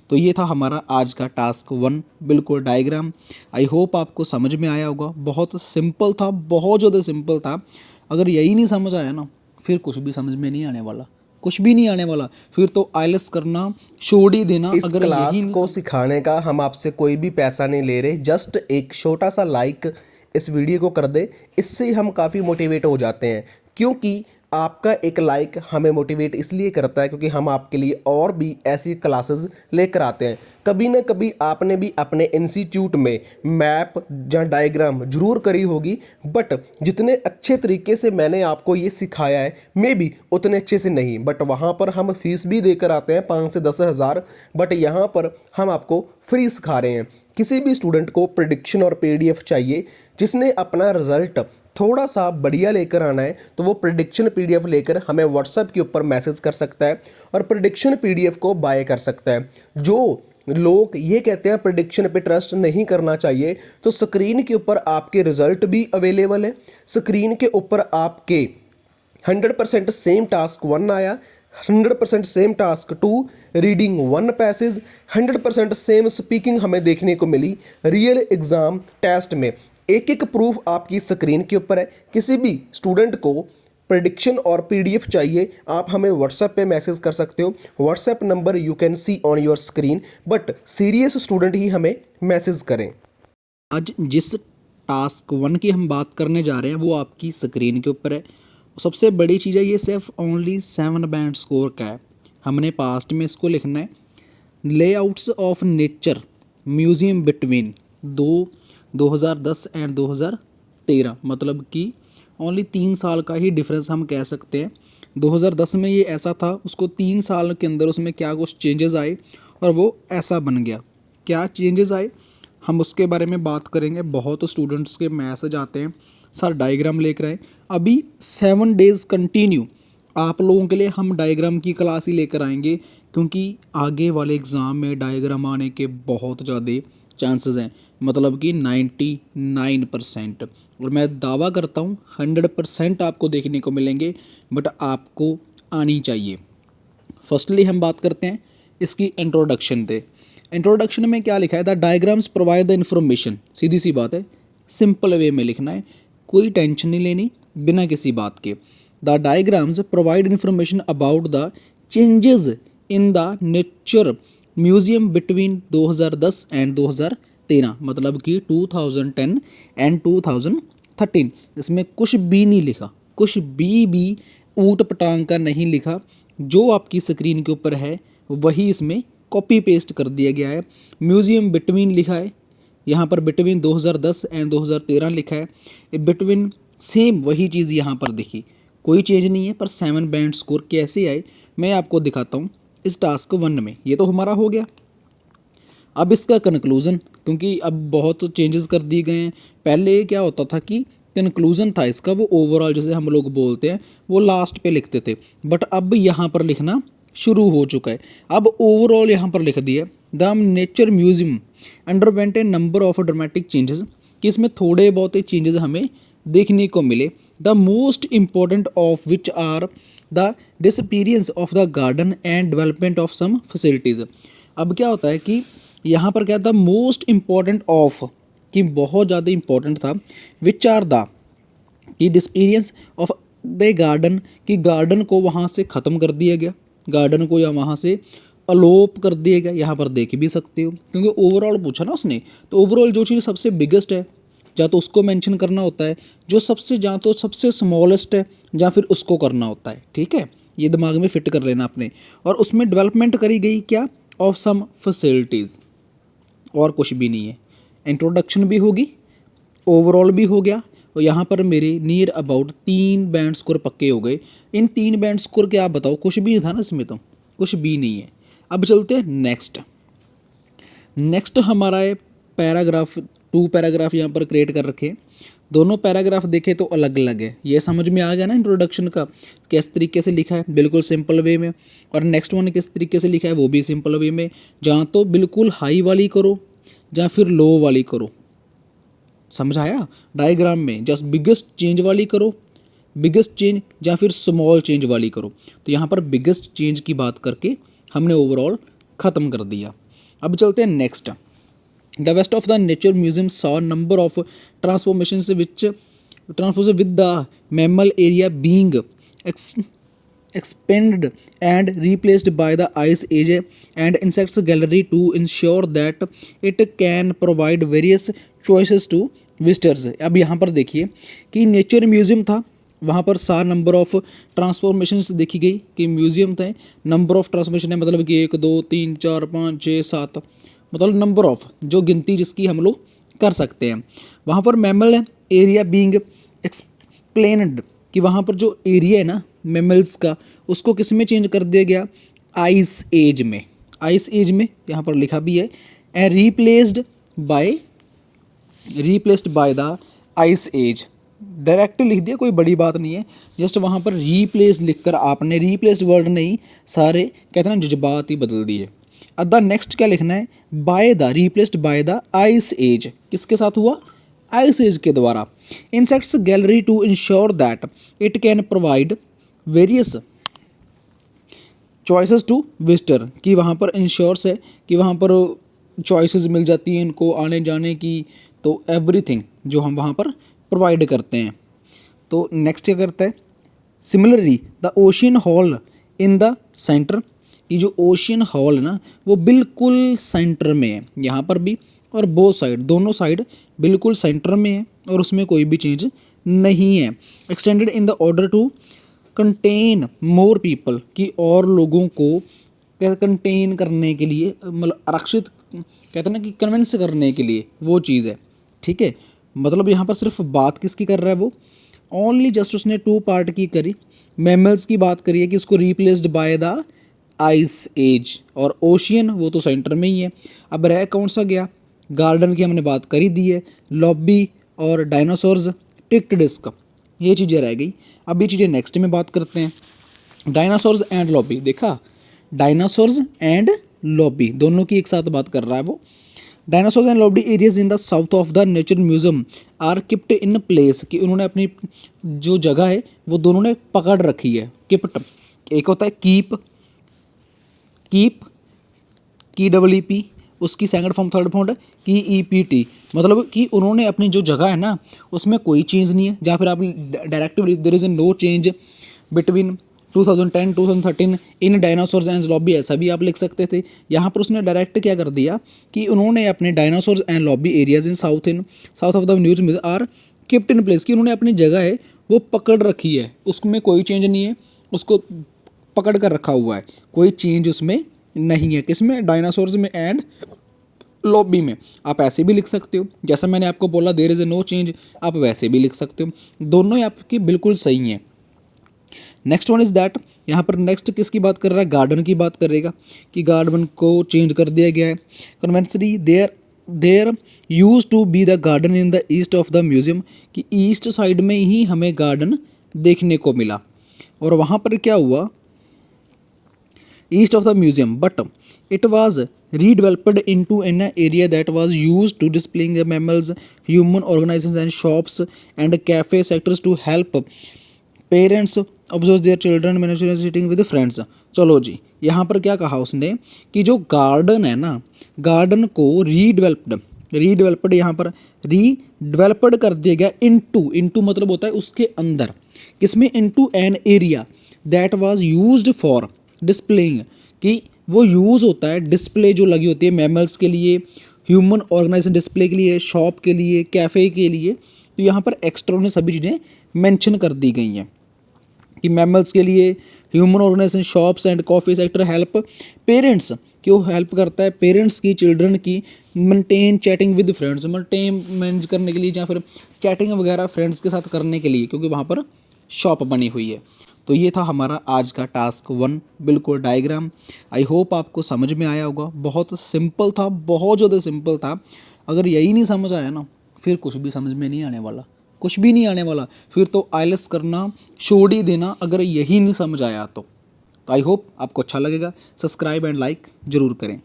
तो ये था हमारा आज का टास्क 1, बिल्कुल डायग्राम। आई होप आपको समझ में आया होगा। बहुत सिंपल था, बहुत ज़्यादा सिंपल था। अगर यही नहीं समझ आया ना, फिर कुछ भी समझ में नहीं आने वाला, कुछ भी नहीं आने वाला। फिर तो आइलेट्स करना छोड़ ही देना। इस अगर यही क्लास नहीं को सिखाने का हम आपसे कोई भी पैसा नहीं ले रहे, जस्ट एक छोटा सा लाइक इस वीडियो को कर दे, इससे हम काफ़ी मोटिवेट हो जाते हैं। क्योंकि आपका एक लाइक हमें मोटिवेट इसलिए करता है क्योंकि हम आपके लिए और भी ऐसी क्लासेस लेकर आते हैं। कभी ना कभी आपने भी अपने इंस्टीट्यूट में मैप या डायग्राम जरूर करी होगी, बट जितने अच्छे तरीके से मैंने आपको ये सिखाया है मे बी उतने अच्छे से नहीं। बट वहाँ पर हम फीस भी देकर आते हैं 5 से 10 हज़ार, बट यहाँ पर हम आपको फ्री सिखा रहे हैं। किसी भी स्टूडेंट को प्रिडिक्शन और पीडीएफ चाहिए जिसने अपना रिजल्ट थोड़ा सा बढ़िया लेकर आना है, तो वो प्रिडिक्शन पीडीएफ लेकर हमें व्हाट्सएप के ऊपर मैसेज कर सकता है और प्रिडिक्शन पीडीएफ को बाय कर सकता है। जो लोग ये कहते हैं प्रिडिक्शन पे ट्रस्ट नहीं करना चाहिए, तो स्क्रीन के ऊपर आपके रिजल्ट भी अवेलेबल है। स्क्रीन के ऊपर आपके 100% सेम टास्क 1 आया, 100% same task 2, reading 1 passage, 100% same speaking हमें देखने को मिली रियल एग्ज़ाम टेस्ट में। एक एक प्रूफ आपकी स्क्रीन के ऊपर है। किसी भी स्टूडेंट को प्रेडिक्शन और पीडीएफ चाहिए, आप हमें व्हाट्सएप पे मैसेज कर सकते हो। WhatsApp number you can see on your screen, but serious student ही हमें मैसेज करें। आज जिस टास्क 1 की हम बात करने जा रहे हैं वो आपकी स्क्रीन के ऊपर है। सबसे बड़ी चीज़ है, ये सिर्फ ओनली 7 बैंड स्कोर का है। हमने पास्ट में इसको लिखना है। Layouts of nature museum between 2010 and 2013, मतलब कि ओनली 3 साल का ही डिफरेंस हम कह सकते हैं। 2010 में ये ऐसा था, उसको 3 साल के अंदर उसमें क्या कुछ चेंजेस आए और वो ऐसा बन गया। क्या चेंजेस आए हम उसके बारे में बात करेंगे। बहुत स्टूडेंट्स के मैसेज आते हैं, सर डायग्राम लेकर आए। अभी 7 डेज़ कंटिन्यू आप लोगों के लिए हम डायग्राम की क्लास ही लेकर आएंगे, क्योंकि आगे वाले एग्ज़ाम में डायग्राम आने के बहुत ज़्यादा चांसेस हैं, मतलब कि 99%। और मैं दावा करता हूँ 100% आपको देखने को मिलेंगे, बट आपको आनी चाहिए। फर्स्टली हम बात करते हैं इसकी इंट्रोडक्शन पे। इंट्रोडक्शन में क्या लिखा है? The diagrams provide the information. सीधी सी बात है, सिंपल वे में लिखना है, कोई टेंशन नहीं लेनी बिना किसी बात के। The diagrams provide information about the changes in the nature museum between 2010 and 2013, मतलब कि 2010 एंड 2013। इसमें कुछ भी नहीं लिखा, कुछ भी ऊट पटांग का नहीं लिखा। जो आपकी स्क्रीन के ऊपर है वही इसमें कॉपी पेस्ट कर दिया गया है। म्यूजियम बिटवीन लिखा है, यहाँ पर बिटवीन 2010 एंड 2013 लिखा है। बिटवीन सेम वही चीज़ यहाँ पर दिखी, कोई चेंज नहीं है। पर 7 बैंड स्कोर कैसे आए मैं आपको दिखाता हूँ इस टास्क 1 में। ये तो हमारा हो गया। अब इसका कंक्लूज़न, क्योंकि अब बहुत चेंजेस कर दिए गए हैं। पहले क्या होता था कि कंक्लूज़न था इसका, वो ओवरऑल जैसे हम लोग बोलते हैं वो लास्ट पे लिखते थे, बट अब यहाँ पर लिखना शुरू हो चुका है। अब ओवरऑल यहाँ पर लिख दिया the nature museum underwent a number of dramatic changes, कि इसमें थोड़े बहुत चेंजेस हमें देखने को मिले। The most important of which are the disappearance of the garden and development of some facilities. अब क्या होता है कि यहाँ पर क्या था, मोस्ट इम्पॉर्टेंट ऑफ, कि बहुत ज़्यादा इम्पॉर्टेंट था, विच आर द, कि डिसअपीयरेंस ऑफ द गार्डन, कि गार्डन को वहाँ से ख़त्म कर दिया गया, गार्डन को या वहाँ से अलोप कर दिया गया। यहाँ पर देख भी सकते हो, क्योंकि ओवरऑल पूछा ना उसने, तो ओवरऑल जो चीज़ सबसे बिगेस्ट है या तो उसको मेंशन करना होता है, जो सबसे या तो सबसे स्मॉलेस्ट है या फिर उसको करना होता है। ठीक है, ये दिमाग में फिट कर लेना आपने। और उसमें डेवलपमेंट करी गई क्या, ऑफ सम फैसिलिटीज़, और कुछ भी नहीं है। इंट्रोडक्शन भी होगी, ओवरऑल भी हो गया, और यहाँ पर मेरे नियर अबाउट 3 बैंड स्कोर पक्के हो गए। इन 3 बैंड स्कोर के आप बताओ, कुछ भी नहीं था ना इसमें, तो कुछ भी नहीं है। अब चलते हैं नेक्स्ट। नेक्स्ट हमारा है पैराग्राफ, 2 पैराग्राफ यहाँ पर क्रिएट कर रखे हैं। दोनों पैराग्राफ देखें तो अलग अलग है। ये समझ में आ गया ना इंट्रोडक्शन का किस तरीके से लिखा है, बिल्कुल सिंपल वे में। और नेक्स्ट वन किस तरीके से लिखा है वो भी सिंपल वे में। जहाँ तो बिल्कुल हाई वाली करो या फिर लो वाली करो, समझ आया? डायग्राम में जस्ट बिगेस्ट चेंज वाली करो, बिगेस्ट चेंज, या फिर स्मॉल चेंज वाली करो। तो यहाँ पर बिगेस्ट चेंज की बात करके हमने ओवरऑल ख़त्म कर दिया। अब चलते हैं next. The west of the nature museum saw number of transformation with the mammal area being expanded and replaced by the ice age and insects gallery to ensure that it can provide various choices to visitors। अब यहाँ पर देखिए कि nature museum था, वहाँ पर सार number of transformations देखी गई कि म्यूजियम थे, नंबर ऑफ ट्रांसफॉर्मेशन है मतलब कि 1 2 3 4 5 6 7 मतलब नंबर ऑफ जो गिनती जिसकी हम लोग कर सकते हैं। वहाँ पर मैमल एरिया बीइंग एक्सप्लेन्ड कि वहाँ पर जो एरिया है ना मैमल्स का उसको किस में चेंज कर दिया गया, आइस एज में। आइस एज में यहाँ पर लिखा भी है and replaced by the ice age. Direct लिख दिया, कोई बड़ी बात नहीं है, जस्ट वहाँ पर रिप्लेस लिखकर आपने रिप्लेस्ड वर्ड नहीं सारे कहते हैं ना जज्बात ही बदल दिए। अब द नेक्स्ट क्या लिखना है, by the replaced by the ice age, किसके साथ हुआ, आइस एज के द्वारा। Insects gallery to ensure that it can provide various choices to visitor कि वहाँ पर इंश्योर्स है कि वहाँ पर चॉइसेस मिल जाती हैं इनको आने जाने की, तो एवरीथिंग जो हम वहाँ पर प्रोवाइड करते हैं। तो नेक्स्ट क्या करता है, similarly the ocean hall in the centre, ये जो ओशियन हॉल है ना वो बिल्कुल सेंटर में है, यहाँ पर भी और बोथ साइड दोनों साइड बिल्कुल सेंटर में है और उसमें कोई भी चेंज नहीं है। Extended in the order to contain more people कि और लोगों को कंटेन करने के लिए मतलब आरक्षित कहते हैं ना कि कन्विंस करने के लिए वो चीज़ है, ठीक है। मतलब यहाँ पर सिर्फ बात किसकी कर रहा है वो, ओनली जस्ट उसने 2 पार्ट की करी, मैमल्स की बात करी है कि उसको replaced by the ice age, और ओशियन वो तो सेंटर में ही है। अब रह कौन सा गया, गार्डन की हमने बात करी दी है, लॉबी और डायनासोर्स, टिक्ड डिस्क, ये चीज़ें रह गई। अब ये चीज़ें नेक्स्ट में बात करते हैं। डायनासोर्स एंड लॉबी, देखा डायनासोर्स एंड लॉबी दोनों की एक साथ बात कर रहा है वो। Dinosaurs and lobby areas in the south of the nature museum are kept in place कि उन्होंने अपनी जो जगह है वो दोनों ने पकड़ रखी है। किप्ट एक होता है कीप KEEP, उसकी second form third form KEPT, मतलब कि उन्होंने अपनी जो जगह है ना उसमें कोई चेंज नहीं है। जहाँ फिर आप directly there is no change between 2010-2013 in dinosaurs and lobby, ऐसा भी आप लिख सकते थे। यहाँ पर उसने डायरेक्ट क्या कर दिया कि उन्होंने अपने dinosaurs and lobby areas in south of the news में आर किप्ट इन प्लेस कि उन्होंने अपनी जगह है वो पकड़ रखी है, उसमें कोई चेंज नहीं है, उसको पकड़ कर रखा हुआ है, कोई चेंज उसमें नहीं है। किसमें, डायनासोर्स में एंड लॉबी में। आप ऐसे भी लिख सकते हो, जैसा मैंने आपको बोला there is a no change, आप वैसे भी लिख सकते हो, दोनों ही आपकी बिल्कुल सही हैं। नेक्स्ट वन इज़ दैट, यहाँ पर नेक्स्ट किसकी बात कर रहा है, गार्डन की बात करेगा कि गार्डन को चेंज कर दिया गया है। Conventionally there use to be the garden in the east of the museum कि ईस्ट साइड में ही हमें गार्डन देखने को मिला, और वहाँ पर क्या हुआ, east of the museum, but it was redeveloped into an area that was used to displaying mammals, human organisms and shops and cafe sectors to help parents observe their children when sitting with friends। चलो जी, यहाँ पर क्या कहा उसने कि जो garden है ना, गार्डन को रीडेवलप्ड यहाँ पर रीडेवलप्ड कर दिया गया इनटू मतलब होता है उसके अंदर, किसमें, into an area that was used for displaying कि वो यूज़ होता है डिस्प्ले जो लगी होती है मैमल्स के लिए, ह्यूमन ऑर्गेनाइजेशन डिस्प्ले के लिए, शॉप के लिए, कैफ़े के लिए। तो यहाँ पर एक्स्ट्रा उन्हें सभी चीज़ें मेंशन कर दी गई हैं कि मैमल्स के लिए, human organisation, shops and coffee sector help parents, कि वो हेल्प करता है पेरेंट्स की, चिल्ड्रन की maintain chatting with friends, maintain manage करने के लिए या फिर चैटिंग वगैरह फ्रेंड्स के साथ करने के लिए, क्योंकि वहाँ पर शॉप बनी हुई है। तो ये था हमारा आज का टास्क 1, बिल्कुल डायग्राम। आई होप आपको समझ में आया होगा, बहुत सिंपल था, बहुत ज़्यादा सिंपल था। अगर यही नहीं समझ आया ना फिर कुछ भी समझ में नहीं आने वाला, कुछ भी नहीं आने वाला, फिर तो आईएलटीएस करना छोड़ ही देना अगर यही नहीं समझ आया तो। आई होप आपको अच्छा लगेगा। सब्सक्राइब एंड लाइक ज़रूर करें।